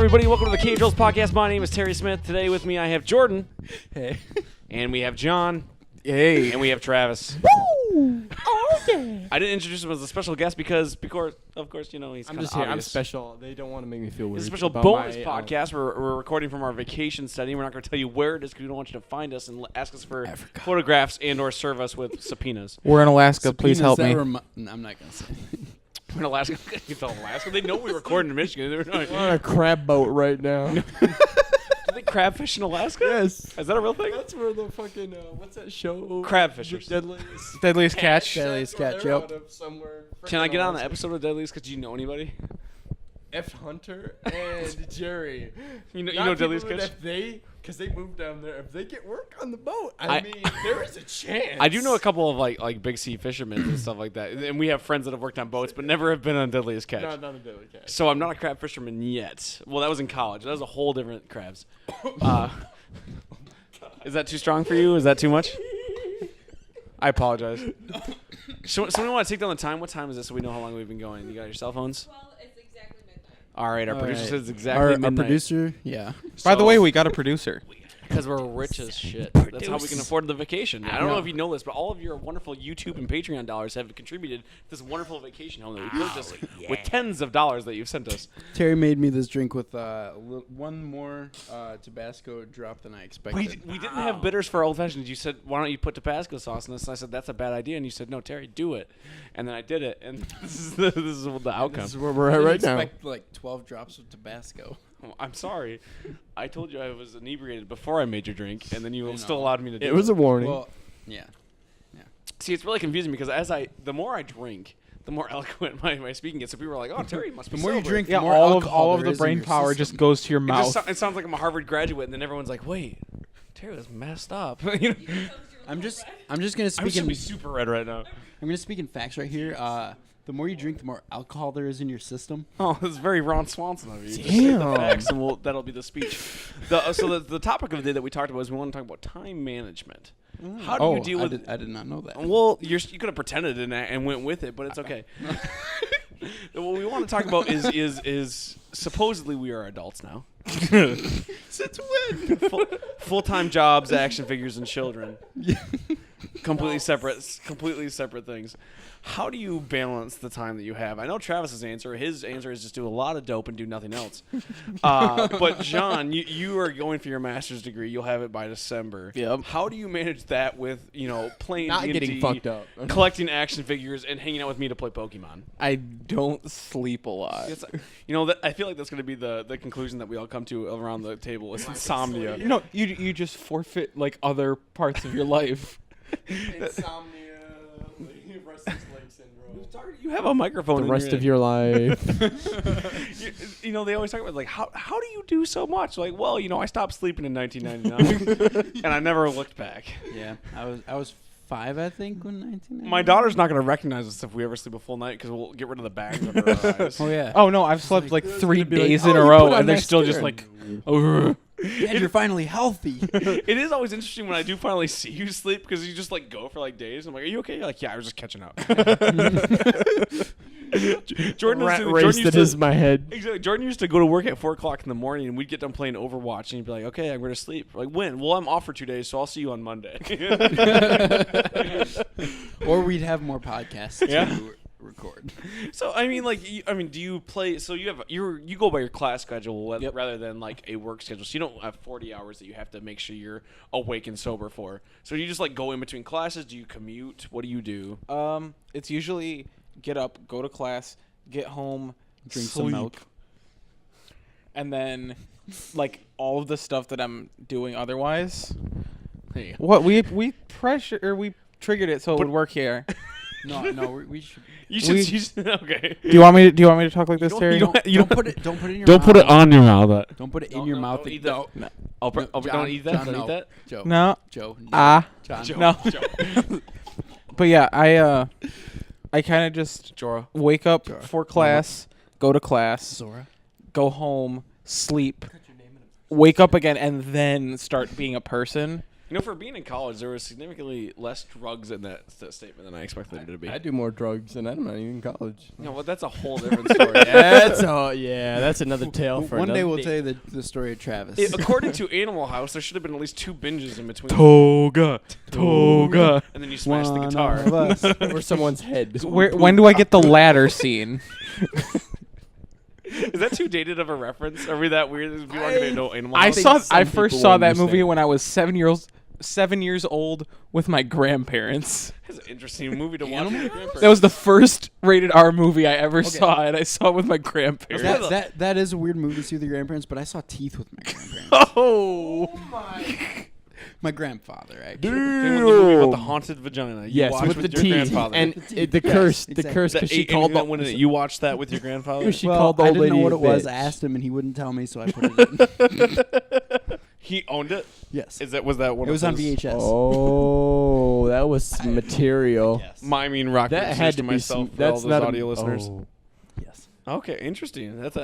everybody. Welcome to the Cage Rolls Podcast. My name is Terry Smith. Today with me I have Jordan. Hey. And we have John. Hey. And we have Travis. Woo! Oh, yeah. I didn't introduce him as a special guest because of course, you know, he's kind of obvious. I'm special. They don't want to make me feel weird. This is a special bonus podcast. We're recording from our vacation study. We're not going to tell you where it is because we don't want you to find us and ask us for photographs and or serve us with subpoenas. We're in Alaska. Please help me. No, I'm not going to say. We're in Alaska. You tell Alaska? They know we record in Michigan. We're on a crab boat right now. Do they crabfish in Alaska? Yes. Is that a real thing? That's where the fucking, what's that show? Crabfishers. Deadliest Catch. Deadliest Catch, yep. Somewhere Can I get on the episode of Deadliest Catch? Do you know anybody? F. Hunter and Jerry. You know Deadliest Catch? Because they moved down there. If they get work on the boat, I mean, there is a chance. I do know a couple of like big sea fishermen and stuff like that, and we have friends that have worked on boats, but never have been on Deadliest Catch. No, not a Deadliest Catch. So I'm not a crab fisherman yet. Well, that was in college. That was a whole different crabs. Is that too strong for you? Is that too much? I apologize. Somebody want to take down the time? What time is it so we know how long we've been going? You got your cell phones? Well, it's exactly midnight. All right, our producer says it's exactly midnight. Our producer, yeah. By the way, we got a producer. Because we're rich as shit. That's how we can afford the vacation. I don't know if you know this, but all of your wonderful YouTube and Patreon dollars have contributed to this wonderful vacation home that we purchased with tens of dollars that you've sent us. Terry made me this drink with one more Tabasco drop than I expected. We didn't have bitters for old fashioned. You said, "Why don't you put Tabasco sauce in this?" And I said, "That's a bad idea." And you said, "No, Terry, do it." And then I did it, and this is the outcome. This is where we're at right now. I expect like 12 drops of Tabasco. Oh, I'm sorry. I told you I was inebriated before I made your drink, and then you still allowed me to do it. It was a warning. Well, yeah. See, it's really confusing because the more I drink, the more eloquent my speaking gets. So people are like, "Oh, Terry must be The more you sober." drink, Yeah, the more all alcohol of there the is in brain your power system. just goes to your mouth. It sounds like I'm a Harvard graduate, and then everyone's like, "Wait, Terry was messed up." You know? I'm just gonna speak I'm just in gonna be super red right now. I'm gonna speak in facts right here. The more you drink, the more alcohol there is in your system. Oh, this is very Ron Swanson of you. Just say the facts, and that'll be the speech. So the topic of the day that we talked about is we want to talk about time management. How do you deal with? I did not know that. Well, you could have pretended and went with it, but it's okay. What we want to talk about is supposedly we are adults now. Since when? Full-time jobs, action figures, and children. Completely separate things. How do you balance the time that you have? I know Travis's answer. His answer is just do a lot of dope and do nothing else. But John, you are going for your master's degree. You'll have it by December. Yep. How do you manage that with playing Not D&D, getting fucked up, collecting action figures, and hanging out with me to play Pokemon? I don't sleep a lot. I feel like that's going to be the conclusion that we all come to around the table. Is insomnia. You just forfeit like other parts of your life. Insomnia, restless leg syndrome. You have a microphone. The rest of your life. They always talk about like how do you do so much? Like, well, I stopped sleeping in 1999, and I never looked back. Yeah, I was 5, I think, when 1999. My daughter's not gonna recognize us if we ever sleep a full night because we'll get rid of the bags under our eyes. Oh yeah. Oh no, I've slept like 3 be like, days "Oh, in a you row, put on and they're that still just skin." like, Dad, you're finally healthy. It is always interesting when I do finally see you sleep because you just like go for like days. I'm like, "Are you okay?" You're like, "Yeah, I was just catching up." Jordan Raced in my head. Exactly. Jordan used to go to work at 4:00 in the morning, and we'd get done playing Overwatch, and he'd be like, "Okay, I'm going to sleep." Like, when? Well, I'm off for 2 days, so I'll see you on Monday. Or we'd have more podcasts to record. So do you play? So you go by your class schedule rather than like a work schedule. So you don't have 40 hours that you have to make sure you're awake and sober for. So do you just like go in between classes? Do you commute? What do you do? it's usually get up, go to class, get home, Drink sleep, some milk. and then like all of the stuff that I'm doing otherwise. Hey. What we triggered it so it would work here. No, we should. You should okay. Do you want me to talk like this, Terry? Don't put it in your Don't mouth. put it on your mouth. Don't put it in your mouth. Don't eat that. No. Don't eat that. John, Don't no. eat that. Joe. No. Joe. No. Ah. John. No. But yeah, I kind of just Jorah. wake up for class, go to class, Zora. go home, sleep, wake up again, and then start being a person. For being in college, there was significantly less drugs in that statement than I expected there to be. I do more drugs than I'm not even in college. Well, that's a whole different story. That's another tale for One day another we'll tell you the story of Travis. According to Animal House, there should have been at least 2 binges in between. Toga. And then you smash the guitar. or someone's head. When do I get the ladder scene? Is that too dated of a reference? Are we that weird? If you aren't gonna know Animal I House? first saw that movie when I was 7 years old with my grandparents. It's an interesting movie to watch with your grandparents. That was the first rated R movie I ever saw, and I saw it with my grandparents. That is a weird movie to see with your grandparents, but I saw Teeth with my grandparents. Oh My grandfather, actually. Same with the movie about the haunted vagina. You Yes, watched with the your teeth grandfather. and the curse, exactly. the curse. That Because she ate called anything that went in it. You watched that with your grandfather? She called the I old didn't know lady what a it was. bitch. I asked him, and he wouldn't tell me, so I put it in. He owned it? Yes. Was that one It was of on his VHS. Oh, that was some material. Yes. miming rock That paper had scissors to to be myself some. for all That's those not audio a, listeners? Oh. Yes. Okay, interesting. That's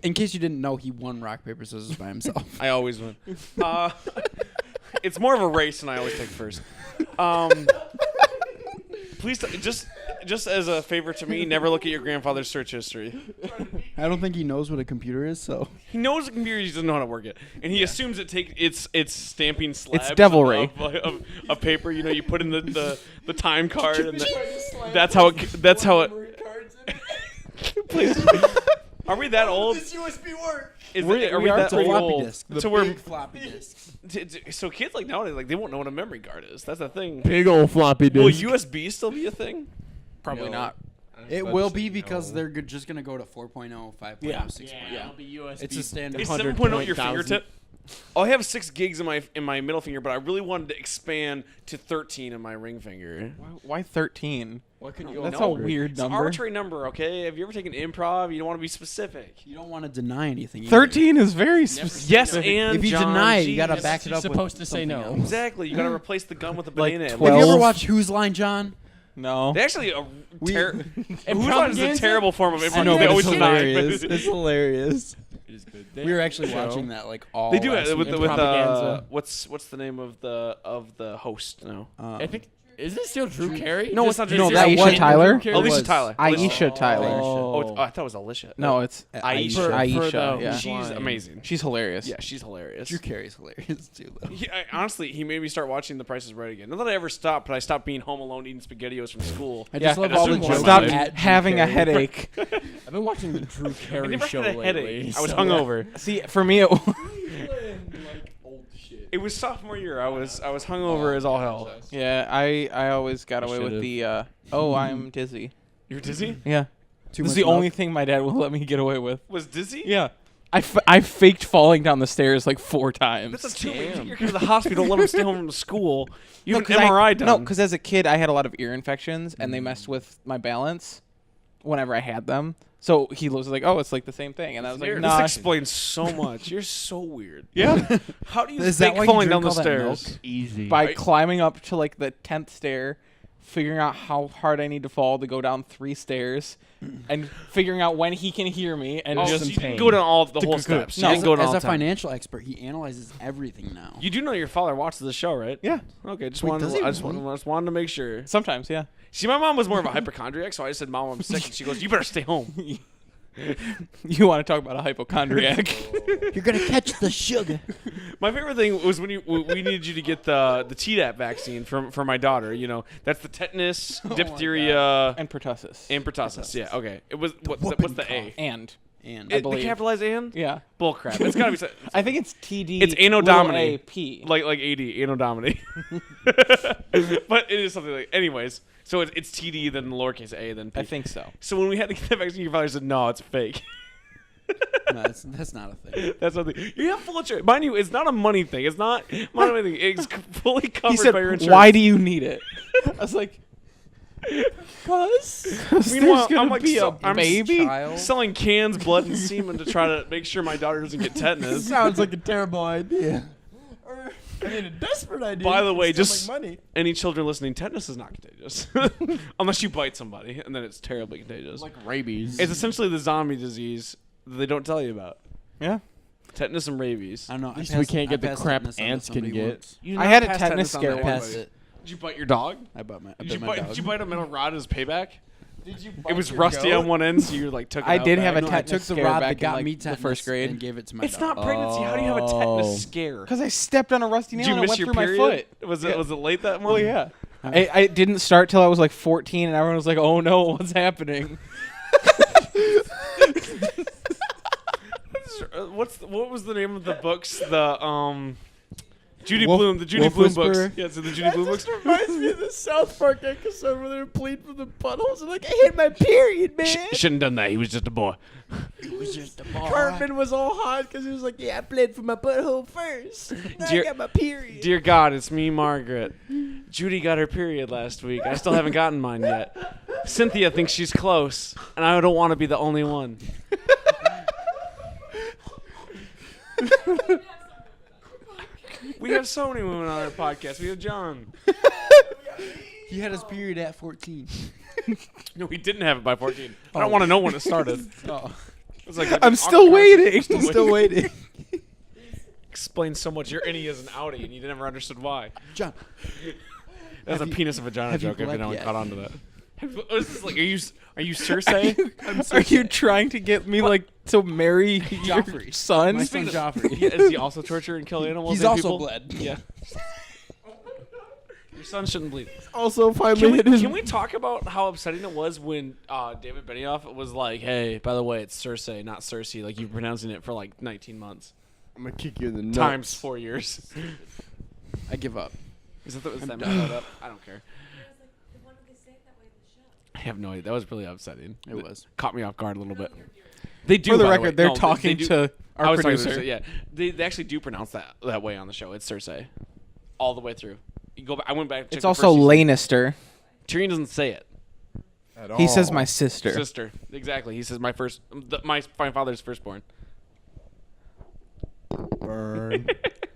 In case you didn't know, he won rock, paper, scissors by himself. I always win. It's more of a race, and I always take first. Please, just as a favor to me, never look at your grandfather's search history. I don't think he knows what a computer is, so. He knows the computer, he doesn't know how to work it, and he assumes it's stamping slabs. It's devilry. of paper. You put in the time card, and that's how it. Please. Are we that old? USB work. Are we that It's a floppy old? disk. So we're floppy disk. so kids like nowadays they won't know what a memory card is. That's the thing. Big old floppy disk. Will USB still be a thing? Probably not. It will be because they're just going to go to 4.0, 5.0, Yeah. 6.0. It'll be USB. It's a standard. Is 100 7.0 at your 1,000. fingertip? Oh, I have 6 gigs in my middle finger, but I really wanted to expand to 13 in my ring finger. Why 13? What could you That's No, a weird It's an number. arbitrary number, okay? Have you ever taken improv? You don't want to be specific. You don't want to deny anything. either. 13 is very specific. Yes, and If you John, deny it, you got to jeez. back it You're up with supposed to say something no. else. Exactly. You got to replace the gun with a Like banana. 12. Have you ever watched Whose Line, John? No. They actually Who's Line is a Propaganda? terrible form of improv. I know, They but always it's deny hilarious. it. It's hilarious. It is good. We were actually watching that like all. They do last it with week. Propaganda. what's the name of the host now? I think. Is it still Drew Carey? No, it's not Drew No, Carey. that was Aisha Tyler? Drew Carey Alicia was- Tyler. Aisha Tyler. Oh, I thought it was Alicia. No, it's Aisha. For Aisha. the Yeah. Who's She's Line. amazing. She's hilarious. Yeah, she's hilarious. Drew Carey's hilarious too, though. Honestly, he made me start watching The Price is Right again. Not that I ever stopped, but I stopped being home alone eating SpaghettiOs from school. I just Yeah, love I all the just jokes. Stop at Drew having a Carey. headache. I've been watching the Drew I Carey never show had a lately. headache. I was so- hungover. See, for me, it It was sophomore year. I was hungover as all hell. yeah, I always got away with should've. the, oh, I'm dizzy. You were dizzy? Yeah. Too This is much the milk? only thing my dad will let me get away with. Was dizzy? Yeah. I faked falling down the stairs like 4 times. That's a 2 weeks. You're to the hospital. Let him stay home from school. You have 'cause an MRI done. No, because as a kid, I had a lot of ear infections, and they messed with my balance whenever I had them. So he was like, "Oh, it's like the same thing," and I was like, This "Nah." explains so much. You're so weird. Yeah. How do you Is that fake why you falling drink down the all that stairs? milk? Easy. By climbing up to like the 10th stair, figuring out how hard I need to fall to go down 3 stairs, and figuring out when he can hear me, and Oh, just so you pain. didn't go down all the whole go- steps. You No. didn't go down As all a the time. financial expert, he analyzes everything now. You do know your father watches the show, right? yeah, Okay, just Wait, wanted. does he I just really? wanted to make sure. sometimes, yeah. See, my mom was more of a hypochondriac, so I just said, "Mom, I'm sick," and she goes, "You better stay home." You want to talk about a hypochondriac? You're gonna catch the sugar. My favorite thing was when we needed you to get the Tdap vaccine for my daughter. You know, that's the tetanus, diphtheria, and pertussis. and pertussis. Yeah, okay. It was what's the A? And And I The believe. capitalized and? Yeah. Bull crap. It's gotta be. I think it's TD. It's Anno little Domini. A, P. like AD, Anno Domini. But it is something like. Anyways, so it's TD, then lowercase a, then P. I think so. So when we had to get the vaccine, your father said, "No, it's fake." no, that's not a thing. That's something. You're full of shit. Mind you, it's not a money thing. It's not money thing. It's fully covered He said, by your insurance. "Why do you need it?" I was like, "Cause Meanwhile, there's gonna I'm like, be so- a I'm baby." Child. selling cans, blood, and semen to try to make sure my daughter doesn't get tetanus. Sounds like a terrible idea. Or, I mean, a desperate idea. By the way, It's still just like money. any children listening, tetanus is not contagious. Unless you bite somebody, and then it's terribly contagious. Like rabies. It's essentially the zombie disease that they don't tell you about. Yeah. Tetanus and rabies. I don't know. At least we can't get the crap ants can get. You I not had a passed tetanus on scare that once. one. Passed it. Did you bite your dog? I bit my Did dog. you bite a metal rod as payback? Did you? It was rusty on one end, so you like took it I out did back. have a No, I tetanus took the scare rod back that got in, me like, the tetanus first grade. and gave it to my It's dog. not pregnancy. How do you have a tetanus scare? Because I stepped on a rusty Did nail you and it miss went your through my period? foot. Was it late that Well, month? yeah. I didn't start till I was like 14, and everyone was like, "Oh no, what's happening?" What was the name of the books? The Judy Wolf- Bloom, the Judy Wolf Bloom Whisperer? books. Yeah, so the Judy Bloom books. reminds me of the South Park episode where they're pleading for the puddles and like, I hit my period, man. Shouldn't have done that. He was just a boy. It was just a ball. Cartman was all hot because he was like, yeah, I bled for my butthole first. Now Dear- I got my period. Dear God, it's me, Margaret. Judy got her period last week. I still haven't gotten mine yet. Cynthia thinks she's close, and I don't want to be the only one. We have so many women on our podcast. We have John. He had his period at 14. No, we didn't have it by 14. I don't want to know when it started. Oh. It's like I'm still waiting. Still waiting. Explains so much. Your innie is an outie, and you never understood why. John. That's a Have you- penis and vagina have you joke. If you bled don't yet? caught on to that. Is this like, are you Cersei? Are you trying to get me like to marry your Joffrey. son? My son Joffrey. Yeah, is he also torture and kill animals? He's and also people? bled. Yeah. Your son shouldn't bleed. Also, finally hit his. Can we talk about how upsetting it was when David Benioff was like, "Hey, by the way, it's Cersei, not Cersei. Like you've been pronouncing it for like 19 months I'm gonna kick you in the nuts. times 4 years." I give up. Is that was that made up? I don't care. I have no idea. That was really upsetting. It was. Caught me off guard a little bit. They do. For the by record, way. they're No, talking do- to I our was talking to producer. Cersei, yeah, they actually do pronounce that way on the show. It's Cersei, all the way through. You go back. I went back. It's also Lannister. Tyrion doesn't say it. At all. He says my sister. Sister, exactly. He says my father's firstborn. Burn.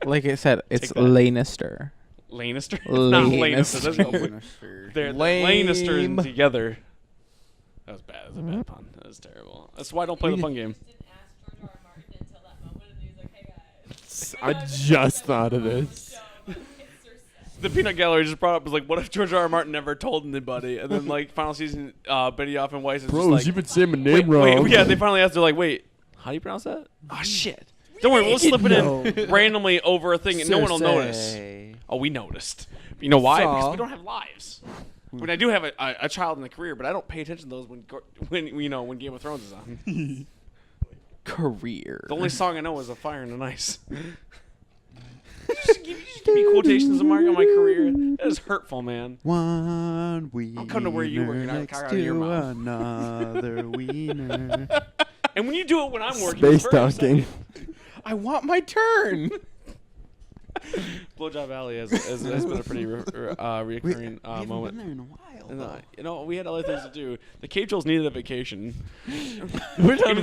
Like I said, it's Take that. Lannister. Lannister. It's not Lannister. That's no, Lannister. they're Lame. Lannisters together. That was bad. That was a bad pun. That was terrible. That's why I don't play the fun game. I just thought of this. The Peanut Gallery just brought up was like, what if George R. R. Martin never told anybody? And then like final season, Benioff and Weiss is Bros, just like, you've been saying my name wrong. wait, yeah. They finally asked. They're like, wait, how do you pronounce that? Oh shit! Don't worry, we'll slip it in randomly over a thing, and no one will notice. Oh, we noticed. You know why? Because we don't have lives. I mean, I do have a child in the career, but I don't pay attention to those when Game of Thrones is on. Career. The only song I know is "A Fire and Ice." just give me quotations of on my career. That is hurtful, man. One wiener I'll come to where you work and I'll next cock out of your to mouth. another wiener. And when you do it when I'm working, Space it's very talking. upsetting. I want my turn. Blowjob Alley has been a pretty reoccurring We haven't moment. been there in a while. And, though. we had other things to do. The Cave Trolls needed a vacation. We're not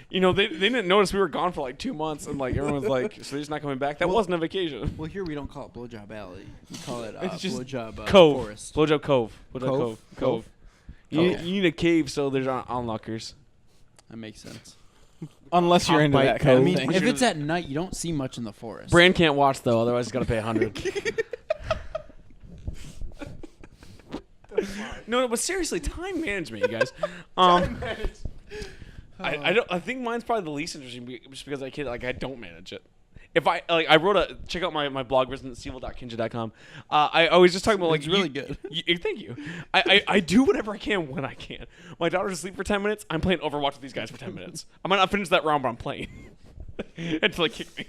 They didn't notice we were gone for like 2 months, and like everyone's like, so they're just not coming back. That Well- wasn't a vacation. Well, here we don't call it Blowjob Alley. We call it It's just Blowjob Cove. Forest. Blowjob Cove. Blowjob Cove? Cove. Cove? You need a cave so there's onlookers. That makes sense. Unless you're into Bite that kind Cove. of I mean, thing. if it's at night, you don't see much in the forest. Brand can't watch though, otherwise he's gotta pay $100. No, but seriously, time management, you guys. I think mine's probably the least interesting just because I don't manage it. If I wrote check out my blog residentseevil.kinja.com. I was just talking about It's really good. Thank you. I do whatever I can when I can. My daughter's asleep for 10 minutes. I'm playing Overwatch with these guys for 10 minutes. I might not finish that round, but I'm playing until they kick me.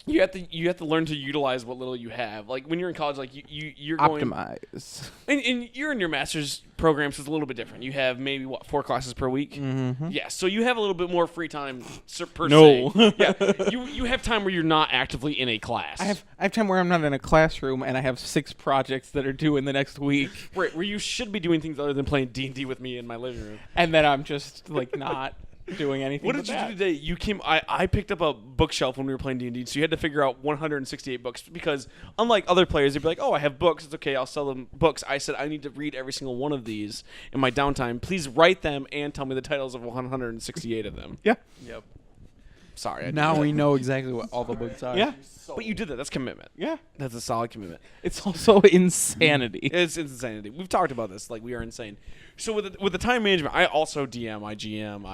You have to learn to utilize what little you have. Like when you're in college, like you're going Optimize. and you're in your master's program, so it's a little bit different. You have maybe 4 classes per week. Mm-hmm. Yeah, so you have a little bit more free time per No. se. Yeah, you have time where you're not actively in a class. I have time where I'm not in a classroom and I have 6 projects that are due in the next week, right where you should be doing things other than playing D&D with me in my living room. and then I'm just like not doing anything. What but did you that. do today? You came. I picked up a bookshelf when we were playing D&D, so you had to figure out 168 books because unlike other players, they'd be like, "Oh, I have books. It's okay. I'll sell them books." I said, "I need to read every single one of these in my downtime. Please write them and tell me the titles of 168 of them." Yeah. Yep. Sorry. Now we know exactly what all the books are. Yeah. But you did that. That's commitment. Yeah. That's a solid commitment. It's also insanity. It's insanity. We've talked about this. Like, we are insane. So with the time management, I also DM, I GM,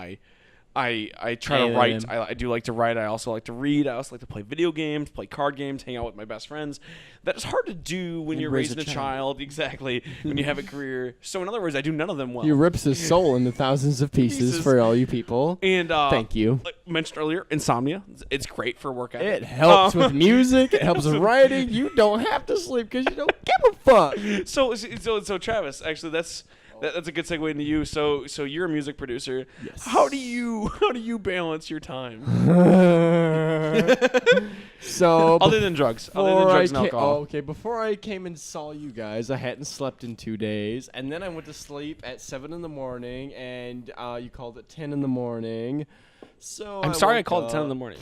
I try to write. I do like to write. I also like to read. I also like to play video games, play card games, hang out with my best friends. That is hard to do when you're raise raising a a child. Exactly. When you have a career. So in other words, I do none of them well. He rips his soul into thousands of pieces for all you people. And thank you. Like mentioned earlier, insomnia. It's great for work ethic. It helps with music. It helps with writing. You don't have to sleep because you don't give a fuck. So Travis, actually, that's a good segue into you. So you're a music producer. Yes. How do you balance your time? So other than drugs and alcohol. Okay, before I came and saw you guys, I hadn't slept in 2 days, and then I went to sleep at 7 in the morning, and you called it 10 in the morning. So I'm sorry I called it 10 in the morning.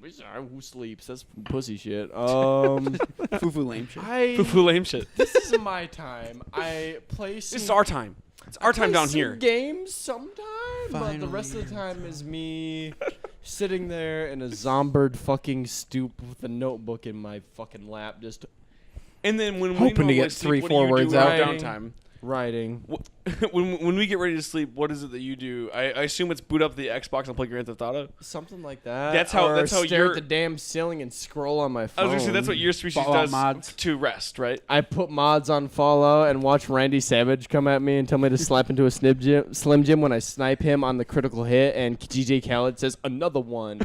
Who sleeps? That's pussy shit. Foo-foo lame shit. Foo-foo lame shit. This is my time. I play. This is our time. It's our time down here. Games sometime, but the rest of the time is me sitting there in a zombered fucking stoop with a notebook in my fucking lap, just and then when hoping we to get sleep, 3-4 words out out. downtime. writing. When we get ready to sleep, what is it that you do? I assume it's boot up the Xbox and play Grand Theft Auto. Something like that. That's how stare you're at the damn ceiling and scroll on my phone. I was gonna say that's what your species Fallout does mods. to rest, right? I put mods on Fallout and watch Randy Savage come at me and tell me to slap into a Slim Jim when I snipe him on the critical hit, and DJ Khaled says another one.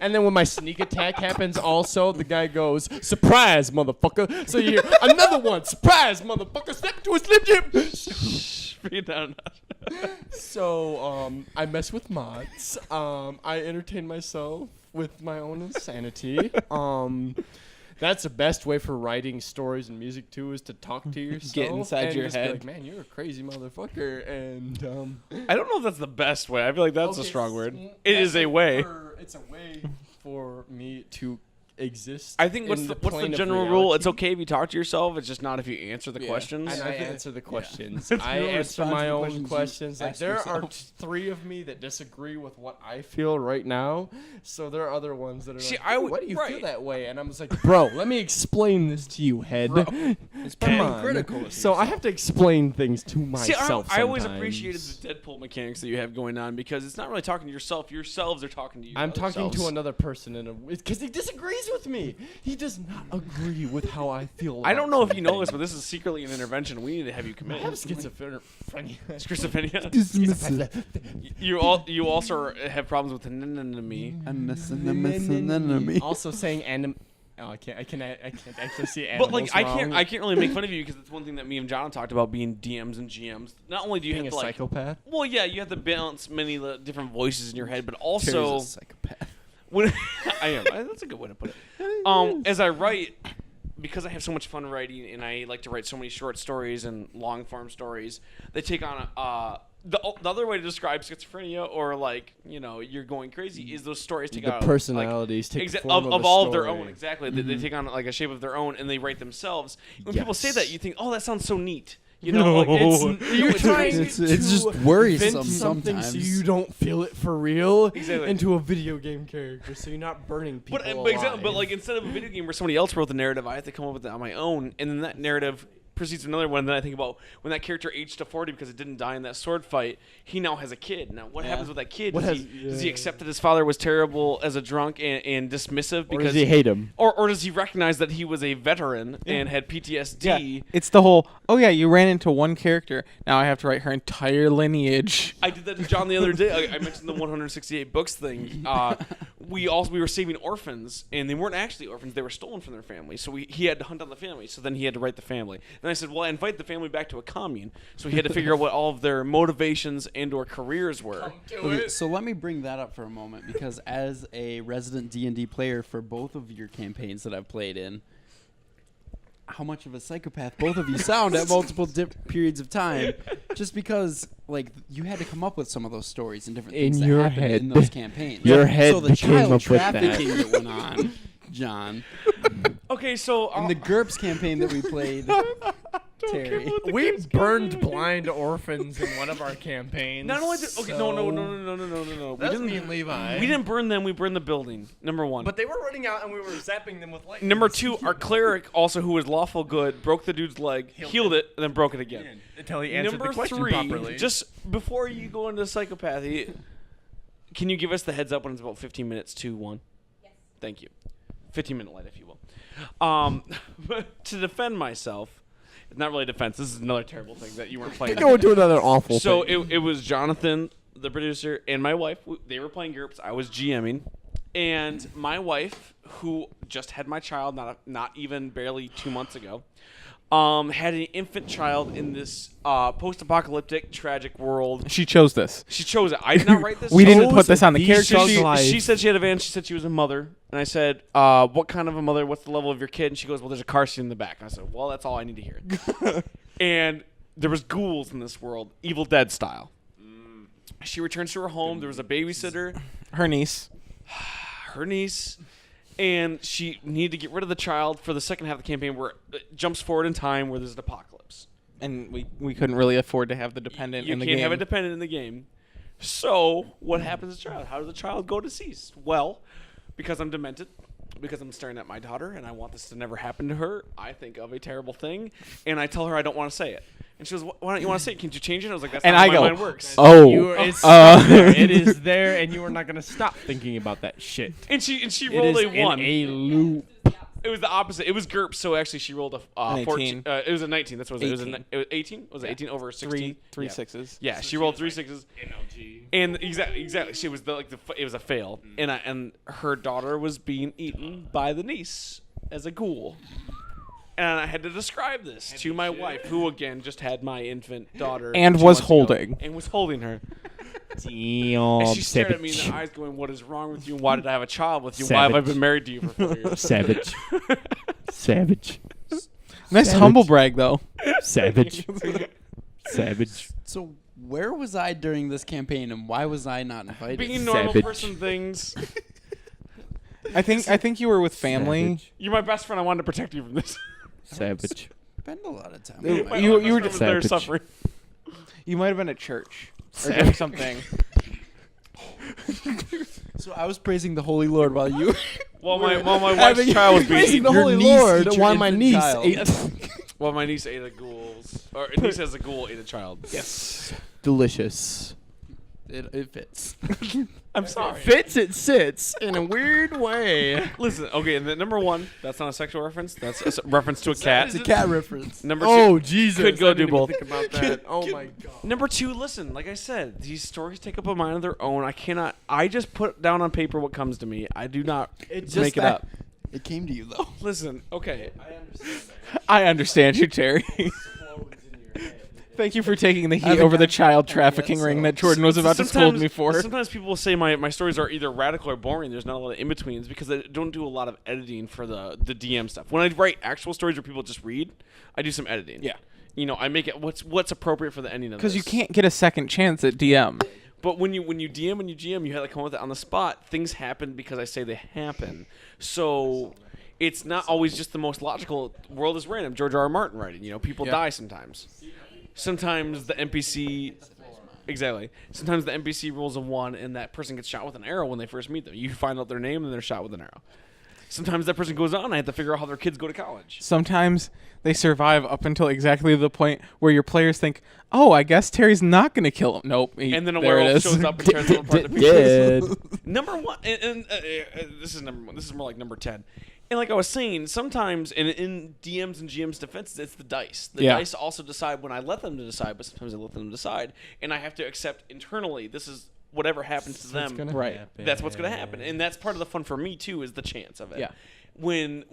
And then when my sneak attack happens, also the guy goes surprise, motherfucker. So you hear another one, surprise, motherfucker, step into a Slim Jim. Bring it down. So I mess with mods. I entertain myself with my own insanity. That's the best way for writing stories and music too, is to talk to yourself. Get inside and your just head. Be like, man, you're a crazy motherfucker. And I don't know if that's the best way. I feel like that's a strong word. It is a way. It's a way for me to exist. I think what's the general rule? It's okay if you talk to yourself. It's just not if you answer the questions. And I answer the questions. Yeah. I answer my own questions. Like ask there are yourself. 3 of me that disagree with what I feel right now. So there are other ones that are See, like, why do you feel right. that way? And I'm just like, bro, let me explain this to you, head. It's Come being on. critical. of So I have to explain things to See, myself. I always sometimes. appreciated the Deadpool mechanics that you have going on, because it's not really talking to yourself. Yourselves are talking to you. I'm other talking selves. to another person because he disagrees with me. He does not agree with how I feel. I don't know if you know something. this, but this is secretly an intervention. We need to have you I commit. have schizophrenia. Schizophrenia. You also have problems with enemy. Also saying anim. Oh, I can't actually see But animals. like I wrong. can't really make fun of you, because it's one thing that me and John talked about, being DMs and GMs. Not only do you being have a to like, psychopath. well, yeah, you have to balance many different voices in your head, but also psychopath. when I am. That's a good way to put it. As I write, because I have so much fun writing, and I like to write so many short stories and long form stories, they take on the other way to describe schizophrenia, or like, you're going crazy, is those stories take on The personalities take the form of a all of their story. own. Exactly, they take on like a shape of their own, and they write themselves. When people say Yes. that, you think, oh, that sounds so neat. Like You're trying It's to just worrisome invent something so sometimes. you don't feel it for real Exactly. into a video game character, so you're not burning people alive. but like, instead of a video game where somebody else wrote the narrative, I have to come up with it on my own, and then that narrative proceeds to another one. Then I think about when that character aged to 40 because it didn't die in that sword fight. He now has a kid. Now, what happens with that kid? Does he accept that his father was terrible as a drunk and dismissive? Or Because does he hate him? Or does he recognize that he was a veteran and had PTSD? Yeah, it's the whole, oh yeah, you ran into one character, now I have to write her entire lineage. I did that to John the other day. I mentioned the 168 books thing. We were saving orphans, and they weren't actually orphans. They were stolen from their family. So he had to hunt down the family. So then he had to write the family. Then I said, well, I invite the family back to a commune. So he had to figure out what all of their motivations and or careers were. Okay, so let me bring that up for a moment, because as a resident D&D player for both of your campaigns that I've played in, how much of a psychopath both of you sound at multiple periods of time, just because like you had to come up with some of those stories and different things In that your happened head. in those campaigns. Your head so the became child up with that. trafficking that went on, John, Okay, so in the GURPS campaign that we played, Terry. We burned blind orphans in one of our campaigns. Not only did no. That's me and Levi. We didn't burn them. We burned the building. Number one. But they were running out, and we were zapping them with lightning. Number two, our cleric, also who was lawful good, broke the dude's leg, healed it, and then broke it again. Until he answered Number the question three, properly. just before you go into psychopathy, can you give us the heads up when it's about 15 minutes to 1? Yes. Thank you. 15-minute light, if you will. But to defend myself, it's not really defense. This is another terrible thing that you weren't playing. Go into another awful So thing. it was Jonathan, the producer, and my wife. They were playing GURPS. I was GMing. And my wife, who just had my child not even barely 2 months ago, had an infant child in this post-apocalyptic, tragic world. She chose this. She chose it. I did not write this. We didn't put this on the character She, sheet. she said she had a van. She said she was a mother. And I said, what kind of a mother? What's the level of your kid? And she goes, well, there's a car seat in the back. And I said, well, that's all I need to hear. And there was ghouls in this world, Evil Dead style. She returns to her home. There was a babysitter, Her niece. her niece, and she needed to get rid of the child for the second half of the campaign where it jumps forward in time where there's an apocalypse. And we couldn't really afford to have the dependent You in the can't game. have a dependent in the game. So what happens to the child? How does the child go deceased? Well, because I'm demented, because I'm staring at my daughter and I want this to never happen to her, I think of a terrible thing, and I tell her I don't want to say it. And she goes, why don't you want to say it? Can't you change it? I was like, that's And not I how go, my mind works. It's stuck there. It is there, and you are not going to stop thinking about that shit. And she It rolled is a 1. in a loop. It was the opposite. It was GURPS, so actually she rolled a An 14. 18. It was a 19. That's what it was. 18. It was 18? Was it 18 over 16? Three Yeah. sixes. Yeah, she rolled 3 sixes. NLG. And exactly, she was it was a fail, and her daughter was being eaten by the niece as a ghoul, and I had to describe this to my wife, who again just had my infant daughter And 2 was months ago, holding. and was holding her. Damn, And she stared at me in the eyes, going, "What is wrong with you? Why did I have a child with you? Why have I Savage. been married to you for 4 years?" Savage. Savage. Nice Savage. humble brag though. Savage. Savage. So where was I during this campaign, and why was I not invited? Being normal Savage. person things. I think you were with family. Savage. You're my best friend. I wanted to protect you from this. Savage. Spend a lot of time. You- with my you wife. were Best friend was there Savage. suffering. You might have been at church or doing something. So I was praising the Holy Lord while you. While my wife's child was being Praising eaten. the Your Holy niece Lord ate your while my infant niece child. ate. Well, my niece ate a ghouls. Or niece as a ghoul ate a child. Yes. Delicious. It fits. I'm sorry. Fits, it sits in a weird way. Listen, okay, and then number 1, that's not a sexual reference. That's a reference to a cat. It's a cat reference. Number 2, Oh, Jesus. Could go I do didn't even both. think about that. Oh, my God. number 2, listen, like I said, these stories take up a mind of their own. I just put down on paper what comes to me. I do not make it up. It came to you though. Listen, okay. I understand you, Terry. Thank you for taking the heat over the child trafficking guess ring so. that Jordan was about to scold me for. Sometimes people will say my stories are either radical or boring. There's not a lot of in-betweens because I don't do a lot of editing for the DM stuff. When I write actual stories where people just read, I do some editing. Yeah. You know, I make it what's appropriate for the ending of this. Because you can't get a second chance at DM. But when you DM and you GM, you have to come up with it on the spot. Things happen because I say they happen. So it's not always just the most logical. World is random. George R. R. Martin writing. You know, people die sometimes. Sometimes the NPC. Exactly. Sometimes the NPC rolls a 1 and that person gets shot with an arrow when they first meet them. You find out their name and they're shot with an arrow. Sometimes that person goes on and I have to figure out how their kids go to college. Sometimes they survive up until exactly the point where your players think, "Oh, I guess Terry's not going to kill him." Nope. And then a there it werewolf is. shows up and tears them apart to pieces. Dead. Number 1, and this is number 1. This is more like number 10. And like I was saying, sometimes in DMs and GMs' defenses, it's the dice. The Yeah. dice also decide when I let them to decide, but sometimes I let them decide, and I have to accept internally. This is whatever happens to them. Right. That's what's going to happen, and that's part of the fun for me too. Is the chance of it. Yeah. When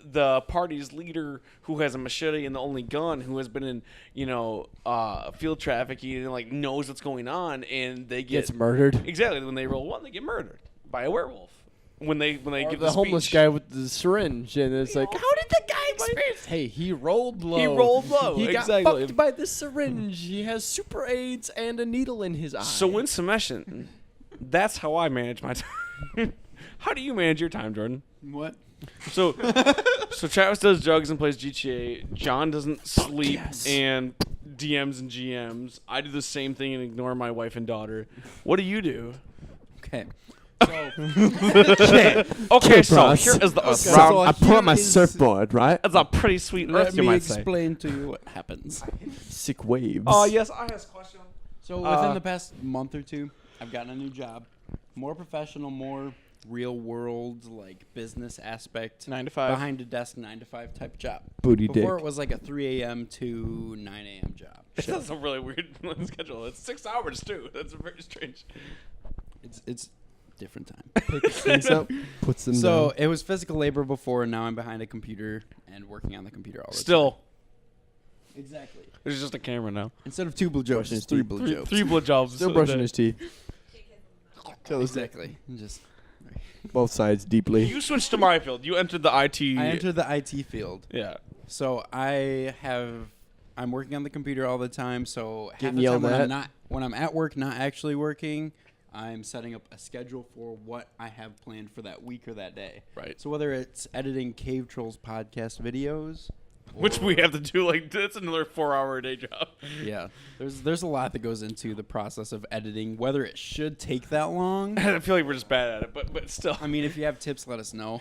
the party's leader, who has a machete and the only gun, who has been in field trafficking and like knows what's going on, and they Gets murdered. exactly when they roll 1, they get murdered by a werewolf. When they Or give the homeless speech. guy with the syringe, and it's like, how did the guy experience? Hey, he rolled low. He rolled low. He got exactly. fucked by the syringe. He has super AIDS and a needle in his eye. So in summation, that's how I manage my time. How do you manage your time, Jordan? What? So Travis does drugs and plays GTA. John doesn't sleep and DMs and GMs. I do the same thing and ignore my wife and daughter. What do you do? Okay. Okay, so Bros. here is the So I pull out my here is- surfboard, right? That's a pretty sweet Let earth, you me might say. explain to you what happens. Sick waves. Oh, yes, I ask a question. So within the past month or two, I've gotten a new job. More professional, more real world, like business aspect. 9 to 5. Behind a desk, 9 to 5 type job. Booty Before dick. it was like a 3 a.m. to 9 a.m. job. That's a really weird schedule. It's 6 hours, too. That's very strange. It's different time. Picks things up, puts them So down. it was physical labor before, and now I'm behind a computer and working on the computer all the Still, time. Exactly. there's just a camera now. Instead of 2 blue jokes, Brushing it's his 3 teeth. blue jokes. Three blowjobs. Still brushing his teeth. Exactly. Just Both sides deeply. You switched to my field. You entered the IT. I entered the IT field. Yeah. So I'm working on the computer all the time. So half Getting the time yelled when I'm at work, not actually working, I'm setting up a schedule for what I have planned for that week or that day. Right. So whether it's editing Cave Trolls podcast videos, Which we have to do, like, that's another 4-hour a day job. yeah, there's a lot that goes into the process of editing. Whether it should take that long, I feel like we're just bad at it, but still. I mean, if you have tips, let us know.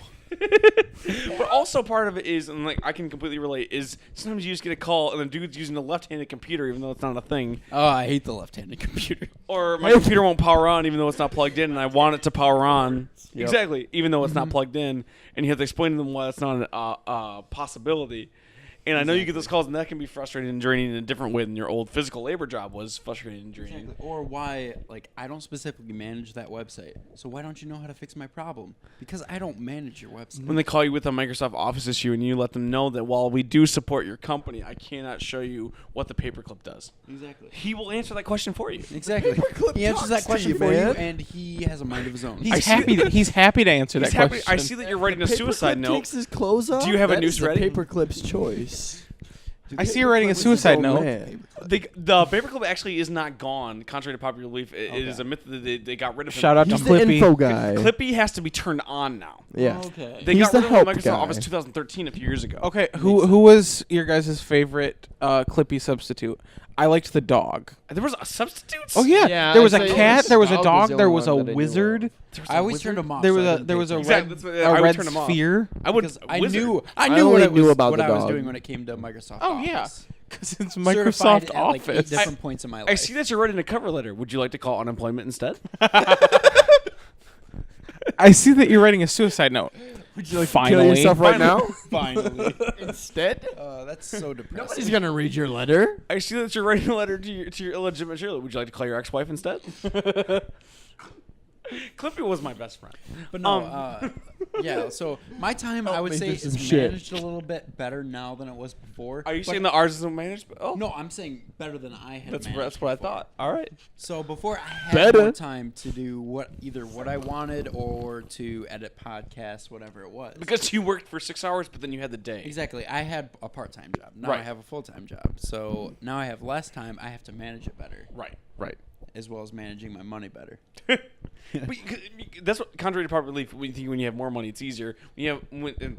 But also part of it is, and like I can completely relate, is sometimes you just get a call and the dude's using a left-handed computer even though it's not a thing. Oh, I hate the left-handed computer. Or my computer won't power on even though it's not plugged in and I want it to power on. Yep. Exactly. Even though it's not plugged in. And you have to explain to them why it's not a possibility. And I know you get those calls, and that can be frustrating and draining in a different way than your old physical labor job was frustrating and draining. Exactly. Or why, like, I don't specifically manage that website. So why don't you know how to fix my problem? Because I don't manage your website. When they call you with a Microsoft Office issue and you let them know that while we do support your company, I cannot show you what the paperclip does. Exactly. He will answer that question for you. Exactly. He answers that talks to question you, for man. you, and he has a mind of his own. He's happy to answer He's that happy. question. I see that you're writing a suicide note. Takes his clothes off. Do you have a That noose is the ready? Paperclip's choice. I see you writing a suicide note. The paperclip actually is not gone, contrary to popular belief. It is a myth that they got rid of him. Shout out to He's the Clippy. info guy. Clippy has to be turned on now. Yeah. Okay. They He's got the rid of him help in Microsoft guy. Office 2013 a few years ago. Okay, who was your guys' favorite Clippy substitute? I liked the dog. There was a substitute? Oh yeah, Yeah, there was I'd a say cat, there was a dog dog, was the there only was a one that I knew wizard, of. I always turned him off. there was so I a didn't there was a take Exactly, red that's what- I a would red turn him off. sphere. I would. because I Wizard. knew I what only it was, knew about what the I was dog. doing when it came to Microsoft Oh Office. yeah, because it's Certified Microsoft at, like, 8 Office. different points in my life. I see that you're writing a cover letter. Would you like to call unemployment instead? I see that you're writing a suicide note. Would you like Finally. to kill yourself right now? Finally. Instead? That's so depressing. Nobody's gonna read your letter. I see that you're writing a letter to your illegitimate cheerleader. Would you like to call your ex-wife instead? Clippy was my best friend. But no, yeah. So my time, I would me say, do some is shit. managed a little bit better now than it was before. Are you But- saying that ours isn't managed? Oh, No, I'm saying better than I had. that's managed what I before. thought. All right. So before I had Better. more time to do either what I wanted or to edit podcasts, whatever it was. Because you worked for 6 hours, but then you had the day. Exactly, I had a part-time job. Now Right. I have a full-time job. So now I have less time. I have to manage it better, Right. as well as managing my money better. But that's what, contrary to popular belief, we think when you have more money, it's easier. When you have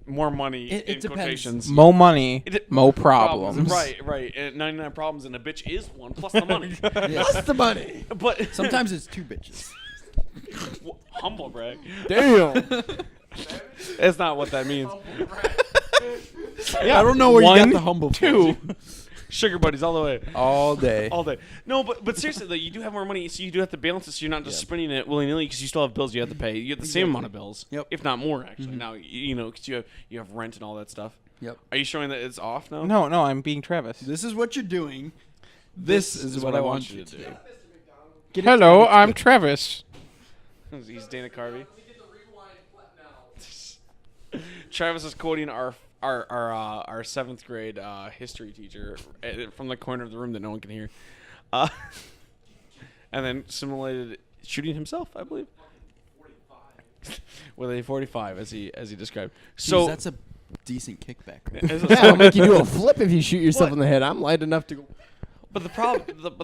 more money, It in depends. quotations. Mo money, It- mo problems. Right. And 99 problems, and a bitch is one, plus the money. What's the money? But Sometimes it's 2 bitches. humble brag. Damn. That's not what that means. Yeah, I don't know where you one, got the humble two. Sugar buddies all the way. All day. All day. No, but seriously, though, you do have more money, so you do have to balance it so you're not just spending it willy-nilly because you still have bills you have to pay. You get the same amount of bills, Yep. if not more, actually. Now, you know, because you have rent and all that stuff. Yep. Are you showing that it's off now? No, I'm being Travis. This is what you're doing. This is what I want you to do. Hello, I'm Travis. He's Dana Carvey. Travis is quoting our 7th grade history teacher from the corner of the room that no one can hear, and then simulated shooting himself, I believe, with a 45 as he described. So Jeez, that's a decent kickback. as a- Yeah, it'll make you do a flip if you shoot yourself in the head. I'm light enough to go. But